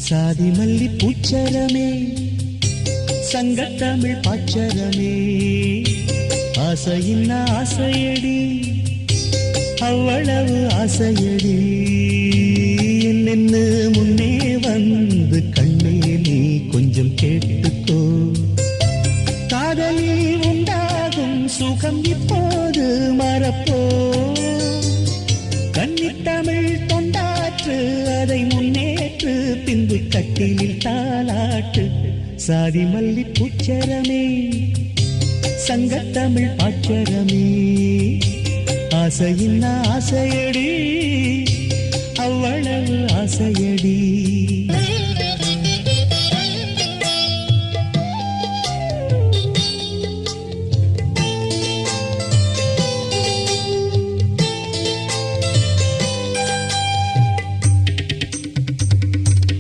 சாதி மல்லி பூச்சரமே சங்கத்தமிழ் பாச்சரமே ஆசையின் ஆசையடி அவ்வளவு ஆசையடி என்னென்னு முன்னே வந்து கண்ணே நீ கொஞ்சம் கேட்டுக்கோ காதலில் உண்டாகும் சுகம் இப்போது மறப்போ கன்னித்தமிழ் தொண்டாற்று அதை முன்னேற்று பின்பு கட்டிலில் தாளாட்டு சாதி மல்லி பூச்சரமே சங்கத்தமிழ் பாச்சரமே ஆசையின் ஆசையடி அவ்வளவு ஆசையடி